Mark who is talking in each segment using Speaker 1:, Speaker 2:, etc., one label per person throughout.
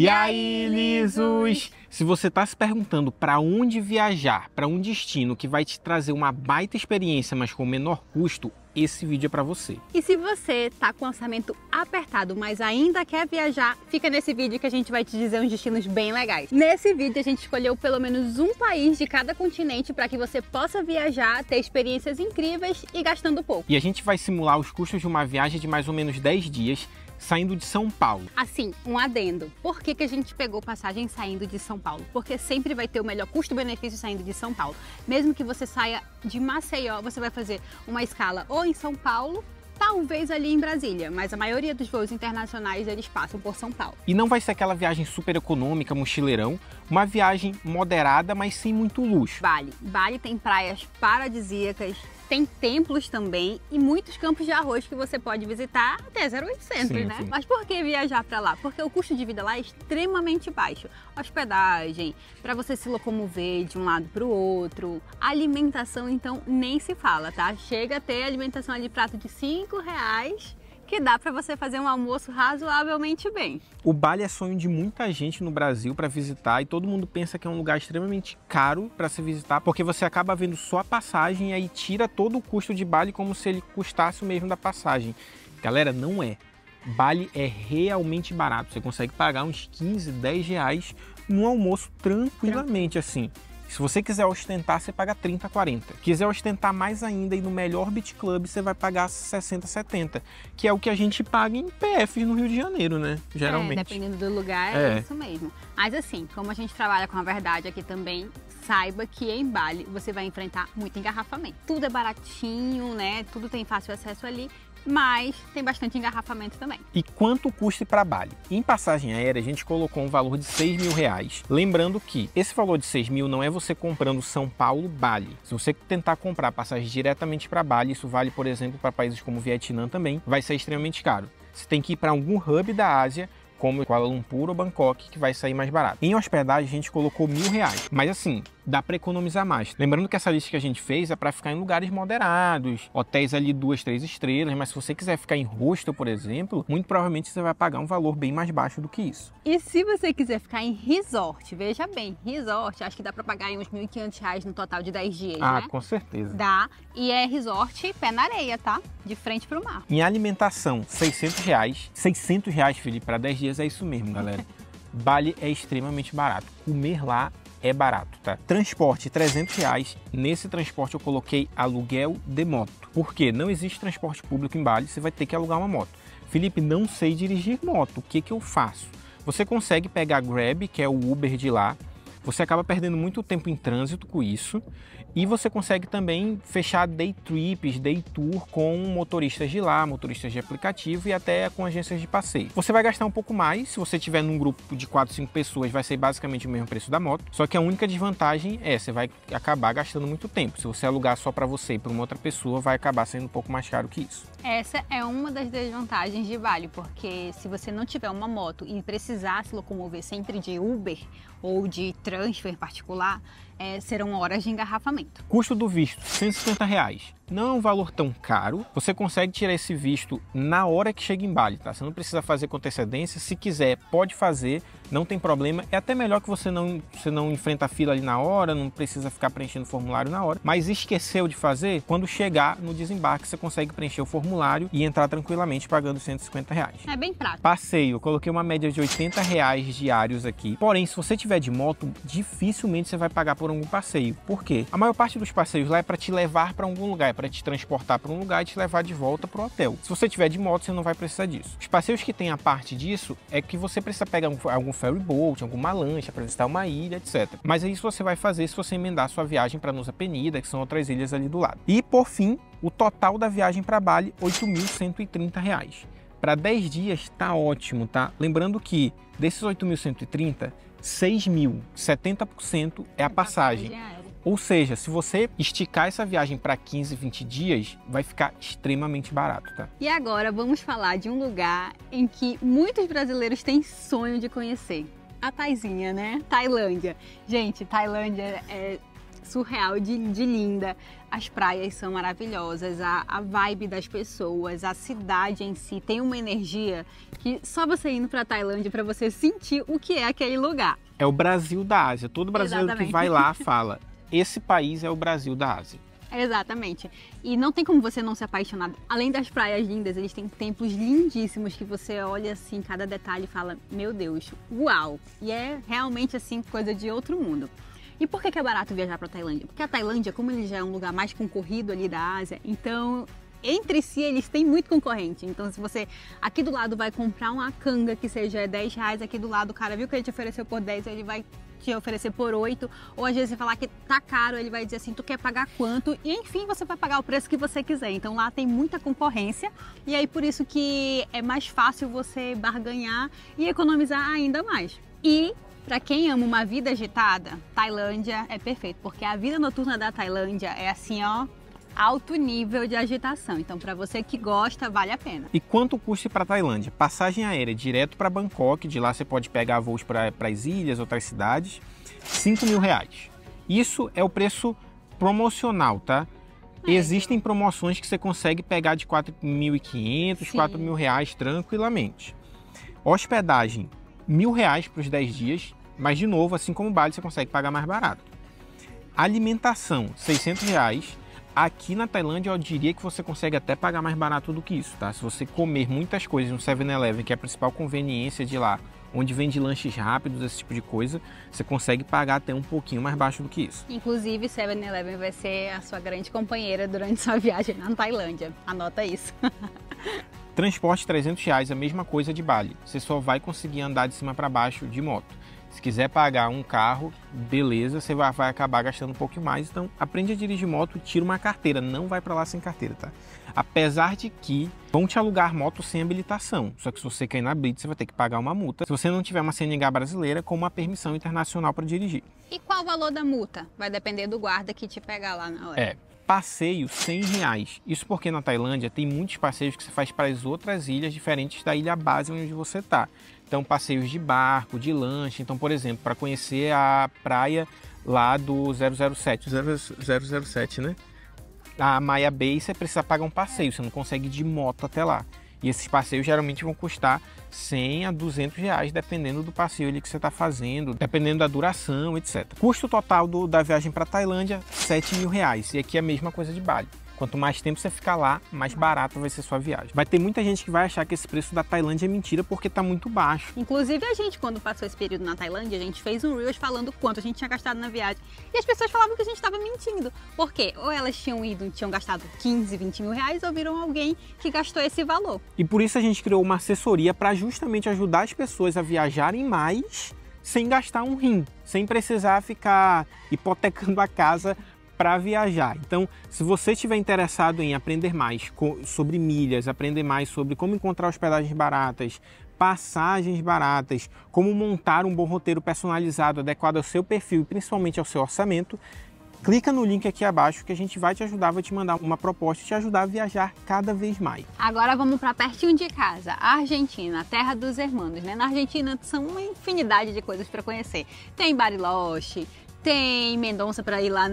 Speaker 1: E aí, lisos? Se você está se perguntando para onde viajar, para um destino que vai te trazer uma baita experiência, mas com menor custo, esse vídeo é para você.
Speaker 2: E se você tá com o orçamento apertado, mas ainda quer viajar, fica nesse vídeo que a gente vai te dizer uns destinos bem legais. Nesse vídeo a gente escolheu pelo menos um país de cada continente para que você possa viajar, ter experiências incríveis e gastando pouco.
Speaker 1: E a gente vai simular os custos de uma viagem de mais ou menos 10 dias, saindo de São Paulo.
Speaker 2: Assim, um adendo. Por que a gente pegou passagem saindo de São Paulo? Porque sempre vai ter o melhor custo-benefício saindo de São Paulo. Mesmo que você saia de Maceió, você vai fazer uma escala ou em São Paulo, talvez ali em Brasília, mas a maioria dos voos internacionais eles passam por São Paulo.
Speaker 1: E não vai ser aquela viagem super econômica, mochileirão, uma viagem moderada, mas sem muito luxo.
Speaker 2: Bali tem praias paradisíacas, tem templos também e muitos campos de arroz que você pode visitar até 0800, né? Sim. Mas por que viajar para lá? Porque o custo de vida lá é extremamente baixo. Hospedagem, para você se locomover de um lado para o outro, alimentação então nem se fala, tá? Chega a ter alimentação ali prato de R$5, que dá para você fazer um almoço razoavelmente bem.
Speaker 1: O Bali é sonho de muita gente no Brasil para visitar e todo mundo pensa que é um lugar extremamente caro para se visitar, porque você acaba vendo só a passagem e aí tira todo o custo de Bali como se ele custasse o mesmo da passagem. Galera, não é. Bali é realmente barato, você consegue pagar uns 15, 10 reais no almoço tranquilamente assim. Se você quiser ostentar, você paga 30, 40. Quiser ostentar mais ainda e no melhor beach club, você vai pagar 60, 70. Que é o que a gente paga em PF no Rio de Janeiro, né? Geralmente.
Speaker 2: Dependendo do lugar, é isso mesmo. Mas assim, como a gente trabalha com a verdade aqui também, saiba que em Bali você vai enfrentar muito engarrafamento. Tudo é baratinho, né? Tudo tem fácil acesso ali. Mas tem bastante engarrafamento também.
Speaker 1: E quanto custa para Bali? Em passagem aérea, a gente colocou um valor de R$6.000. Lembrando que esse valor de 6 mil não é você comprando São Paulo-Bali. Se você tentar comprar passagem diretamente para Bali, isso vale, por exemplo, para países como o Vietnã também, vai ser extremamente caro. Você tem que ir para algum hub da Ásia, como Kuala Lumpur ou Bangkok, que vai sair mais barato. Em hospedagem, a gente colocou R$1.000. Mas assim, dá para economizar mais. Lembrando que essa lista que a gente fez é para ficar em lugares moderados, hotéis ali 2, 3 estrelas, mas se você quiser ficar em hostel, por exemplo, muito provavelmente você vai pagar um valor bem mais baixo do que isso.
Speaker 2: E se você quiser ficar em resort, veja bem, resort, acho que dá para pagar uns R$1.500 no total de 10 dias,
Speaker 1: né?
Speaker 2: né?
Speaker 1: Com certeza.
Speaker 2: Dá, e é resort pé na areia, tá? De frente para o mar.
Speaker 1: Em alimentação, R$600. R$600, Felipe, para 10 dias é isso mesmo, galera. Bali é extremamente barato. Comer lá é barato, tá? Transporte, R$300. Nesse transporte eu coloquei aluguel de moto. Porque não existe transporte público em Bali, você vai ter que alugar uma moto. Felipe, não sei dirigir moto, o que eu faço? Você consegue pegar Grab, que é o Uber de lá. Você acaba perdendo muito tempo em trânsito com isso. E você consegue também fechar day trips, day tour com motoristas de lá, motoristas de aplicativo e até com agências de passeio. Você vai gastar um pouco mais, se você estiver num grupo de 4, 5 pessoas, vai ser basicamente o mesmo preço da moto. Só que a única desvantagem é, você vai acabar gastando muito tempo. Se você alugar só para você e para uma outra pessoa, vai acabar sendo um pouco mais caro que isso.
Speaker 2: Essa é uma das desvantagens de Bali, porque se você não tiver uma moto e precisar se locomover sempre de Uber ou de transfer particular, serão horas de engarrafamento.
Speaker 1: Custo do visto, R$150. Não é um valor tão caro, você consegue tirar esse visto na hora que chega em Bali, tá? Você não precisa fazer com antecedência, se quiser pode fazer, não tem problema. É até melhor que você não enfrenta a fila ali na hora, não precisa ficar preenchendo o formulário na hora. Mas esqueceu de fazer, quando chegar no desembarque você consegue preencher o formulário e entrar tranquilamente pagando R$150.
Speaker 2: É bem prático.
Speaker 1: Passeio, eu coloquei uma média de R$80 diários aqui. Porém, se você tiver de moto, dificilmente você vai pagar por algum passeio. Por quê? A maior parte dos passeios lá é para te levar para algum lugar, para te transportar para um lugar e te levar de volta para o hotel. Se você tiver de moto, você não vai precisar disso. Os passeios que tem a parte disso é que você precisa pegar algum ferry boat, alguma lancha para visitar uma ilha, etc. Mas é isso que você vai fazer se você emendar sua viagem para Nusa Penida, que são outras ilhas ali do lado. E por fim, o total da viagem para Bali, R$8.130. Para 10 dias tá ótimo, tá? Lembrando que desses 8.130, 6.000, 70% é a passagem. Ou seja, se você esticar essa viagem para 15, 20 dias, vai ficar extremamente barato, tá?
Speaker 2: E agora vamos falar de um lugar em que muitos brasileiros têm sonho de conhecer. A Taizinha, né? Tailândia. Gente, Tailândia é surreal de linda. As praias são maravilhosas, a vibe das pessoas, a cidade em si tem uma energia que só você indo para Tailândia para você sentir o que é aquele lugar.
Speaker 1: É o Brasil da Ásia. Todo brasileiro que vai lá fala, esse país é o Brasil da Ásia.
Speaker 2: Exatamente. E não tem como você não se apaixonar. Além das praias lindas, eles têm templos lindíssimos que você olha assim, cada detalhe e fala, meu Deus, uau! E é realmente assim, coisa de outro mundo. E por que é barato viajar para a Tailândia? Porque a Tailândia, como ele já é um lugar mais concorrido ali da Ásia, então entre si eles têm muito concorrente. Então se você aqui do lado vai comprar uma canga que seja R$10, aqui do lado o cara viu que ele te ofereceu por 10, ele vai te oferecer por 8, ou às vezes você falar que tá caro, ele vai dizer assim, tu quer pagar quanto? E enfim, você vai pagar o preço que você quiser. Então lá tem muita concorrência e aí por isso que é mais fácil você barganhar e economizar ainda mais. E para quem ama uma vida agitada, Tailândia é perfeito, porque a vida noturna da Tailândia é assim, ó, alto nível de agitação. Então, para você que gosta, vale a pena.
Speaker 1: E quanto custa para Tailândia? Passagem aérea direto para Bangkok, de lá você pode pegar voos para as ilhas, outras cidades, R$5.000. Isso é o preço promocional, tá? Existem promoções que você consegue pegar de R$4.500, R$4.000 tranquilamente. Hospedagem, R$1.000 para os 10 dias, mas de novo, assim como o Bali, você consegue pagar mais barato. Alimentação, R$600. Aqui na Tailândia eu diria que você consegue até pagar mais barato do que isso, tá? Se você comer muitas coisas no 7-Eleven, que é a principal conveniência de lá, onde vende lanches rápidos, esse tipo de coisa, você consegue pagar até um pouquinho mais baixo do que isso.
Speaker 2: Inclusive, 7-Eleven vai ser a sua grande companheira durante sua viagem na Tailândia. Anota isso.
Speaker 1: Transporte, R$300, a mesma coisa de Bali. Você só vai conseguir andar de cima para baixo de moto. Se quiser pagar um carro, beleza, você vai acabar gastando um pouquinho mais. Então, aprende a dirigir moto, tira uma carteira. Não vai para lá sem carteira, tá? Apesar de que vão te alugar moto sem habilitação. Só que se você cair na blitz, você vai ter que pagar uma multa. Se você não tiver uma CNH brasileira com uma permissão internacional para dirigir.
Speaker 2: E qual o valor da multa? Vai depender do guarda que te pegar lá na hora.
Speaker 1: Passeio, R$100. Isso porque na Tailândia tem muitos passeios que você faz para as outras ilhas diferentes da ilha base onde você está. Então, passeios de barco, de lanche. Então, por exemplo, para conhecer a praia lá do 007, né? A Maya Bay, você precisa pagar um passeio, você não consegue ir de moto até lá. E esses passeios geralmente vão custar R$100 a R$200, dependendo do passeio ali que você está fazendo, dependendo da duração, etc. Custo total da viagem para Tailândia, R$7.000. E aqui é a mesma coisa de Bali. Quanto mais tempo você ficar lá, mais barato vai ser sua viagem. Vai ter muita gente que vai achar que esse preço da Tailândia é mentira porque está muito baixo.
Speaker 2: Inclusive a gente, quando passou esse período na Tailândia, a gente fez um Reels falando quanto a gente tinha gastado na viagem. E as pessoas falavam que a gente estava mentindo. Por quê? Ou elas tinham gastado 15, 20 mil reais, ou viram alguém que gastou esse valor.
Speaker 1: E por isso a gente criou uma assessoria para justamente ajudar as pessoas a viajarem mais sem gastar um rim, sem precisar ficar hipotecando a casa para viajar. Então, se você estiver interessado em aprender mais sobre milhas, aprender mais sobre como encontrar hospedagens baratas, passagens baratas, como montar um bom roteiro personalizado, adequado ao seu perfil e principalmente ao seu orçamento, clica no link aqui abaixo que a gente vai te ajudar, vai te mandar uma proposta e te ajudar a viajar cada vez mais.
Speaker 2: Agora vamos para pertinho de casa, a Argentina, a terra dos hermanos, né? Na Argentina são uma infinidade de coisas para conhecer. Tem Bariloche, tem Mendonça para ir lá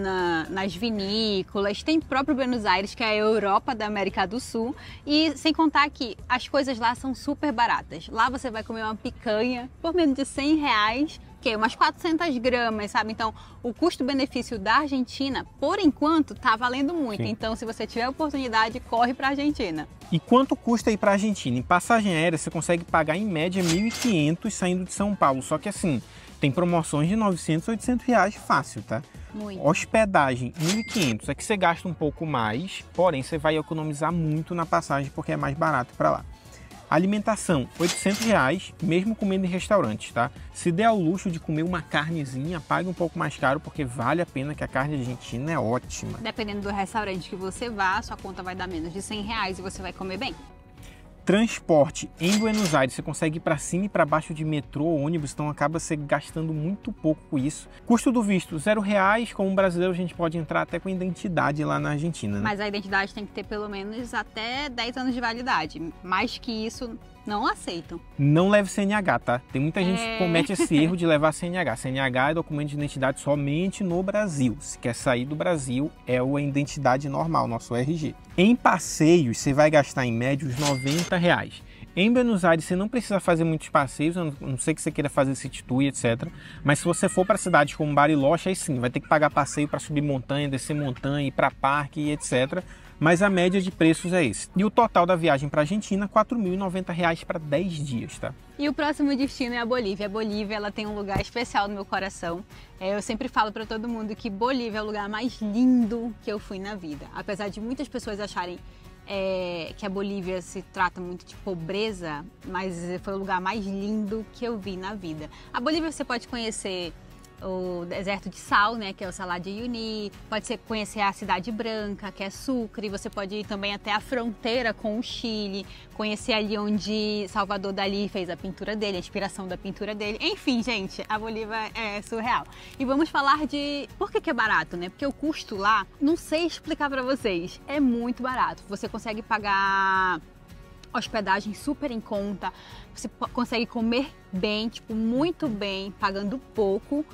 Speaker 2: nas vinícolas, tem próprio Buenos Aires, que é a Europa da América do Sul, e sem contar que as coisas lá são super baratas. Lá você vai comer uma picanha por menos de R$100, que é umas 400 gramas, sabe? Então, o custo-benefício da Argentina, por enquanto, tá valendo muito. Sim. Então, se você tiver oportunidade, corre para a Argentina.
Speaker 1: E quanto custa ir para a Argentina? Em passagem aérea, você consegue pagar em média R$1.500 saindo de São Paulo, só que assim, tem promoções de R$900, R$800 fácil, tá?
Speaker 2: Muito.
Speaker 1: Hospedagem, R$1.500. Aqui você gasta um pouco mais, porém você vai economizar muito na passagem porque é mais barato para lá. Alimentação, R$800, mesmo comendo em restaurantes, tá? Se der ao luxo de comer uma carnezinha, pague um pouco mais caro porque vale a pena, que a carne argentina é ótima.
Speaker 2: Dependendo do restaurante que você vá, sua conta vai dar menos de R$100 e você vai comer bem.
Speaker 1: Transporte em Buenos Aires, você consegue ir para cima e para baixo de metrô ou ônibus, então acaba você gastando muito pouco com isso. Custo do visto, R$0. Como brasileiro a gente pode entrar até com identidade lá na Argentina, né?
Speaker 2: Mas a identidade tem que ter pelo menos até 10 anos de validade. Mais que isso, Não aceitam.
Speaker 1: Não leve CNH, tá? Tem muita gente que comete esse erro de levar CNH. CNH é documento de identidade somente no Brasil. Se quer sair do Brasil, é a identidade normal, nosso RG. Em passeios, você vai gastar em média uns R$90. Em Buenos Aires, você não precisa fazer muitos passeios, a não ser que você queira fazer city tour, etc. Mas se você for para cidades como Bariloche, aí sim, vai ter que pagar passeio para subir montanha, descer montanha, ir para parque, etc. Mas a média de preços é esse. E o total da viagem para a Argentina, R$4.090 para 10 dias, tá?
Speaker 2: E o próximo destino é a Bolívia. A Bolívia, ela tem um lugar especial no meu coração. Eu sempre falo para todo mundo que Bolívia é o lugar mais lindo que eu fui na vida. Apesar de muitas pessoas acharem que a Bolívia se trata muito de pobreza, mas foi o lugar mais lindo que eu vi na vida. A Bolívia você pode conhecer o deserto de sal, né, que é o Salar de Uyuni, pode ser conhecer a Cidade Branca, que é Sucre, você pode ir também até a fronteira com o Chile, conhecer ali onde Salvador Dalí fez a pintura dele, a inspiração da pintura dele. Enfim, gente, a Bolívia é surreal. E vamos falar de por que é barato, né? Porque o custo lá, não sei explicar pra vocês, é muito barato. Você consegue pagar hospedagem super em conta, você consegue comer bem, tipo, muito bem, pagando pouco.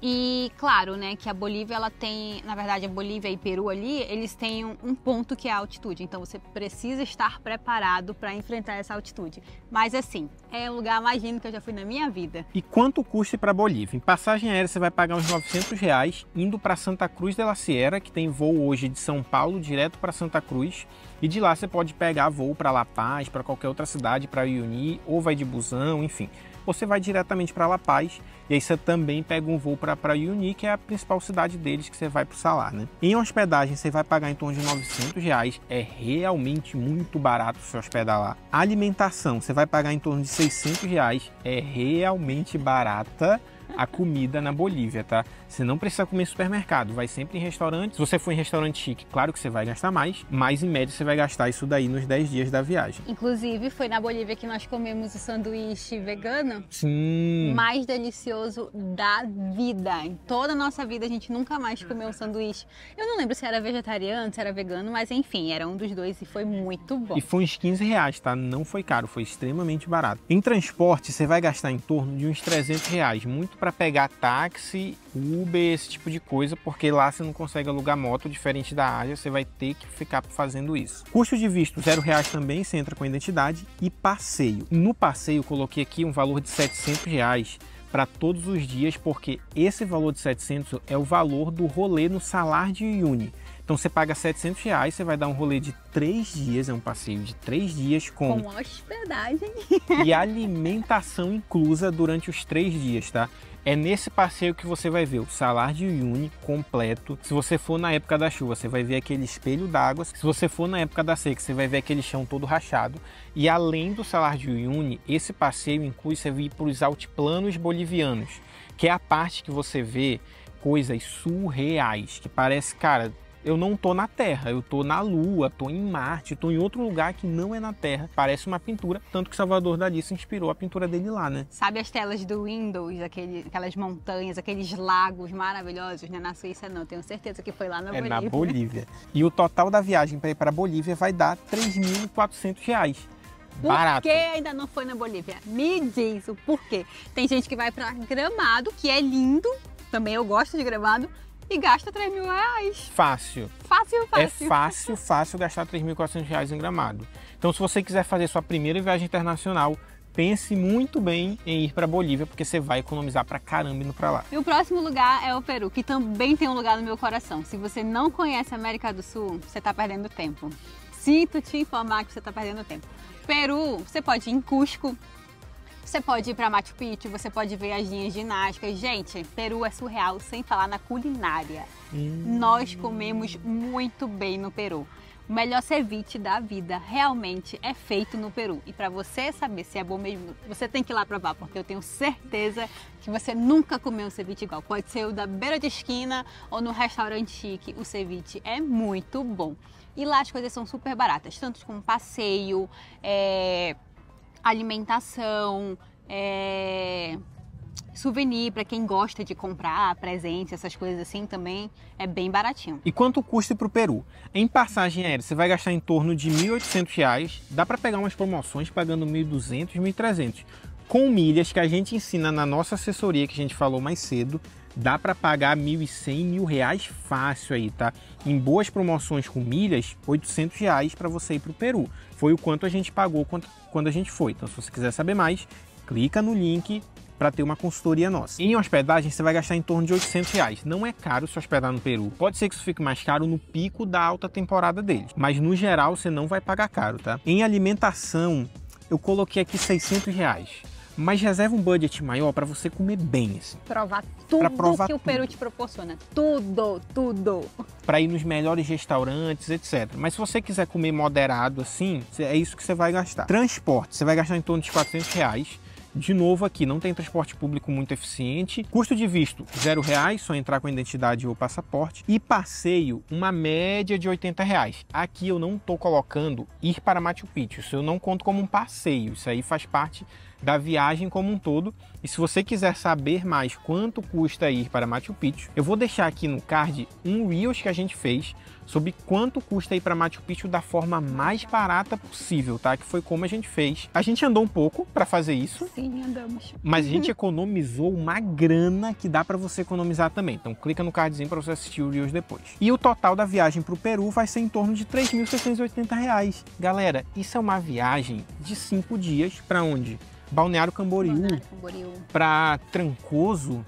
Speaker 2: E claro, né, que a Bolívia, ela tem, na verdade, a Bolívia e Peru ali, eles têm um ponto que é a altitude. Então você precisa estar preparado para enfrentar essa altitude. Mas assim, é o lugar mais lindo que eu já fui na minha vida.
Speaker 1: E quanto custa para Bolívia? Em passagem aérea você vai pagar uns R$900 indo para Santa Cruz de la Sierra, que tem voo hoje de São Paulo direto para Santa Cruz. E de lá você pode pegar voo para La Paz, para qualquer outra cidade, para Uyuni, ou vai de busão, enfim. Você vai diretamente para La Paz e aí você também pega um voo para Uyuni, que é a principal cidade deles, que você vai para o Salar, né? Em hospedagem você vai pagar em torno de R$900, é realmente muito barato se hospedar lá. A alimentação você vai pagar em torno de R$600, é realmente barata a comida na Bolívia, tá? Você não precisa comer em supermercado, vai sempre em restaurante. Se você for em restaurante chique, claro que você vai gastar mais, mas em média você vai gastar isso daí nos 10 dias da viagem.
Speaker 2: Inclusive, foi na Bolívia que nós comemos o sanduíche vegano.
Speaker 1: Sim.
Speaker 2: Mais delicioso da vida. Em toda a nossa vida a gente nunca mais comeu um sanduíche. Eu não lembro se era vegetariano, se era vegano, mas enfim, era um dos dois e foi muito bom.
Speaker 1: E foi uns R$15, tá? Não foi caro, foi extremamente barato. Em transporte, você vai gastar em torno de uns R$300, muito para pegar táxi, Uber, esse tipo de coisa, porque lá você não consegue alugar moto, diferente da Ásia, você vai ter que ficar fazendo isso. Custo de visto, R$0 também, você entra com a identidade. E passeio. No passeio, eu coloquei aqui um valor de R$700 para todos os dias, porque esse valor de 700 é o valor do rolê no Salar de Uyuni. Então você paga R$700, você vai dar um rolê de 3 dias, é um passeio de 3 dias com
Speaker 2: hospedagem
Speaker 1: e alimentação inclusa durante os 3 dias, tá? É nesse passeio que você vai ver o Salar de Uyuni completo. Se você for na época da chuva, você vai ver aquele espelho d'água. Se você for na época da seca, você vai ver aquele chão todo rachado. E além do Salar de Uyuni, esse passeio inclui você vir para os altiplanos bolivianos, que é a parte que você vê coisas surreais, que parece, cara, eu não tô na Terra, eu tô na Lua, tô em Marte, tô em outro lugar que não é na Terra. Parece uma pintura, tanto que Salvador Dalí se inspirou a pintura dele lá, né?
Speaker 2: Sabe as telas do Windows, aquelas montanhas, aqueles lagos maravilhosos, né? Na Suíça não, tenho certeza que foi lá na Bolívia.
Speaker 1: É na Bolívia. E o total da viagem para ir para a Bolívia vai dar R$3.400. Barato.
Speaker 2: Por que ainda não foi na Bolívia? Me diz o porquê. Tem gente que vai para Gramado, que é lindo, também eu gosto de Gramado, e gasta R$3.000.
Speaker 1: Fácil.
Speaker 2: Fácil.
Speaker 1: É fácil gastar R$3.400 em Gramado. Então, se você quiser fazer sua primeira viagem internacional, pense muito bem em ir para Bolívia, porque você vai economizar pra caramba indo pra lá.
Speaker 2: E o próximo lugar é o Peru, que também tem um lugar no meu coração. Se você não conhece a América do Sul, você tá perdendo tempo. Sinto te informar que você tá perdendo tempo. Peru, você pode ir em Cusco, você pode ir para Machu Picchu, você pode ver as linhas ginásticas. Gente, Peru é surreal, sem falar na culinária. Nós comemos muito bem no Peru. O melhor ceviche da vida realmente é feito no Peru. E para você saber se é bom mesmo, você tem que ir lá provar, porque eu tenho certeza que você nunca comeu um ceviche igual. Pode ser o da beira de esquina ou no restaurante chique, o ceviche é muito bom. E lá as coisas são super baratas, tanto como passeio, alimentação, souvenir, para quem gosta de comprar presentes, essas coisas assim também, é bem baratinho.
Speaker 1: E quanto custa para o Peru? Em passagem aérea, você vai gastar em torno de R$ 1.800, dá para pegar umas promoções pagando R$ 1.200, R$ 1.300. Com milhas que a gente ensina na nossa assessoria, que a gente falou mais cedo, dá para pagar R$ 1.100, R$ 1.000 fácil aí, tá? Em boas promoções com milhas, R$ 800 para você ir para o Peru. Foi o quanto a gente pagou quando a gente foi. Então, se você quiser saber mais, clica no link para ter uma consultoria nossa. Em hospedagem, você vai gastar em torno de R$ 800. Não é caro se hospedar no Peru. Pode ser que isso fique mais caro no pico da alta temporada deles, mas no geral você não vai pagar caro, tá? Em alimentação, eu coloquei aqui R$ 600. Mas reserva um budget maior para você comer bem, assim.
Speaker 2: Provar tudo que o Peru te proporciona. Tudo.
Speaker 1: Para ir nos melhores restaurantes, etc. Mas se você quiser comer moderado assim, é isso que você vai gastar. Transporte, você vai gastar em torno de R$ 400. De novo aqui, não tem transporte público muito eficiente. Custo de visto, R$ 0, só entrar com a identidade ou passaporte. E passeio, uma média de R$ 80. Aqui eu não estou colocando ir para Machu Picchu, isso eu não conto como um passeio. Isso aí faz parte da viagem como um todo. E se você quiser saber mais quanto custa ir para Machu Picchu, eu vou deixar aqui no card um Reels que a gente fez sobre quanto custa ir para Machu Picchu da forma mais barata possível, tá? Que foi como a gente fez. A gente andou um pouco para fazer isso.
Speaker 2: Sim, andamos.
Speaker 1: Mas a gente economizou uma grana que dá para você economizar também. Então clica no cardzinho para você assistir o Reels depois. E o total da viagem para o Peru vai ser em torno de R$ 3.680. Galera, isso é uma viagem de 5 dias para onde? Balneário Camboriú, para Trancoso,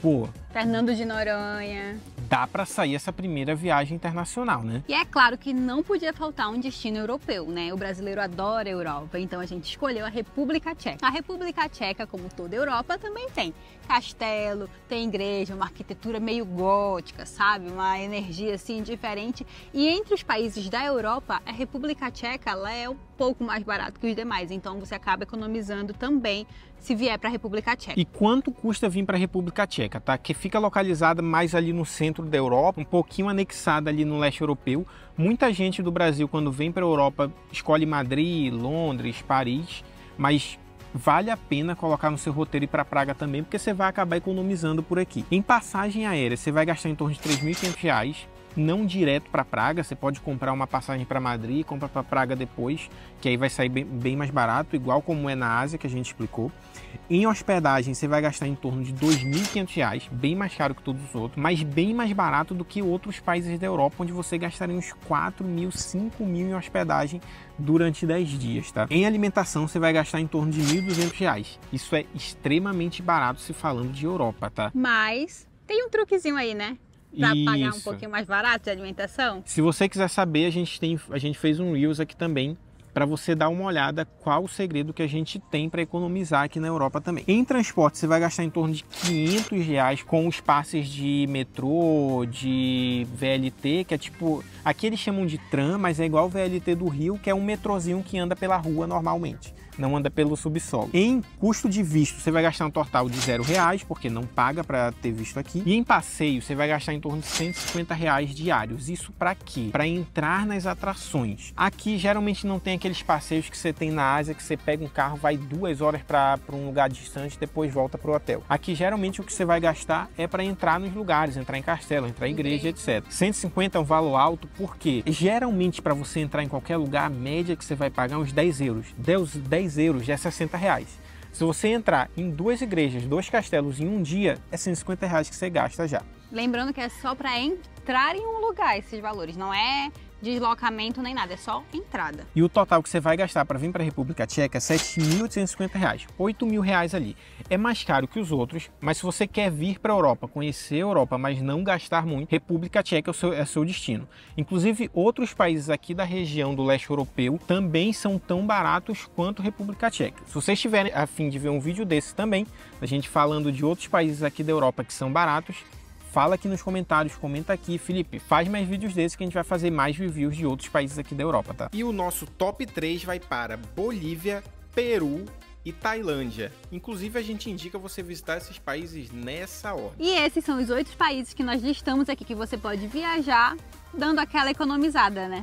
Speaker 1: pô,
Speaker 2: Fernando de Noronha.
Speaker 1: Dá para sair essa primeira viagem internacional, né?
Speaker 2: E é claro que não podia faltar um destino europeu, né? O brasileiro adora a Europa, então a gente escolheu a República Tcheca. A República Tcheca, como toda a Europa, também tem castelo, tem igreja, uma arquitetura meio gótica, sabe? Uma energia assim diferente. E entre os países da Europa, a República Tcheca ela é um pouco mais barato que os demais, então você acaba economizando também se vier para a República Tcheca.
Speaker 1: E quanto custa vir para a República Tcheca, tá? Que fica localizada mais ali no centro da Europa, um pouquinho anexada ali no leste europeu. Muita gente do Brasil, quando vem para a Europa, escolhe Madrid, Londres, Paris, mas vale a pena colocar no seu roteiro ir para Praga também, porque você vai acabar economizando por aqui. Em passagem aérea, você vai gastar em torno de R$ 3.500, não direto para Praga, você pode comprar uma passagem para Madrid e comprar para Praga depois, que aí vai sair bem mais barato, igual como é na Ásia, que a gente explicou. Em hospedagem, você vai gastar em torno de R$ 2.500, bem mais caro que todos os outros, mas bem mais barato do que outros países da Europa, onde você gastaria uns 4.000, 5.000 em hospedagem durante 10 dias, tá? Em alimentação, você vai gastar em torno de R$ 1.200. Isso é extremamente barato se falando de Europa, tá?
Speaker 2: Mas tem um truquezinho aí, né? Para pagar um pouquinho mais barato de alimentação?
Speaker 1: Se você quiser saber, a gente fez um Reels aqui também para você dar uma olhada qual o segredo que a gente tem para economizar aqui na Europa também. Em transporte, você vai gastar em torno de R$ 500 com os passes de metrô, de VLT, que é tipo... Aqui eles chamam de tram, mas é igual o VLT do Rio, que é um metrozinho que anda pela rua normalmente. Não anda pelo subsolo. Em custo de visto, você vai gastar um total de R$ 0, porque não paga para ter visto aqui. E em passeio, você vai gastar em torno de R$ 150 diários. Isso para quê? Para entrar nas atrações. Aqui, geralmente, não tem aqueles passeios que você tem na Ásia, que você pega um carro, vai 2 horas para um lugar distante, depois volta para o hotel. Aqui, geralmente, o que você vai gastar é para entrar nos lugares, entrar em castelo, entrar em igreja, etc. 150 é um valor alto, porque geralmente, para você entrar em qualquer lugar, a média que você vai pagar é uns 10 euros. 10 euros já é R$ 60. Se você entrar em 2 igrejas, 2 castelos em um dia, é R$ 150 que você gasta já.
Speaker 2: Lembrando que é só para entrar em um lugar esses valores, não é deslocamento nem nada, é só entrada.
Speaker 1: E o total que você vai gastar para vir para a República Tcheca é R$ 7.850, R$ 8.000 ali. É mais caro que os outros, mas se você quer vir para a Europa, conhecer a Europa, mas não gastar muito, República Tcheca é o seu destino. Inclusive, outros países aqui da região do leste europeu também são tão baratos quanto República Tcheca. Se vocês tiverem a fim de ver um vídeo desse também, a gente falando de outros países aqui da Europa que são baratos, fala aqui nos comentários, comenta aqui, Felipe, faz mais vídeos desses que a gente vai fazer mais reviews de outros países aqui da Europa, tá? E o nosso top 3 vai para Bolívia, Peru e Tailândia. Inclusive, a gente indica você visitar esses países nessa ordem.
Speaker 2: E esses são os 8 países que nós listamos aqui que você pode viajar dando aquela economizada, né?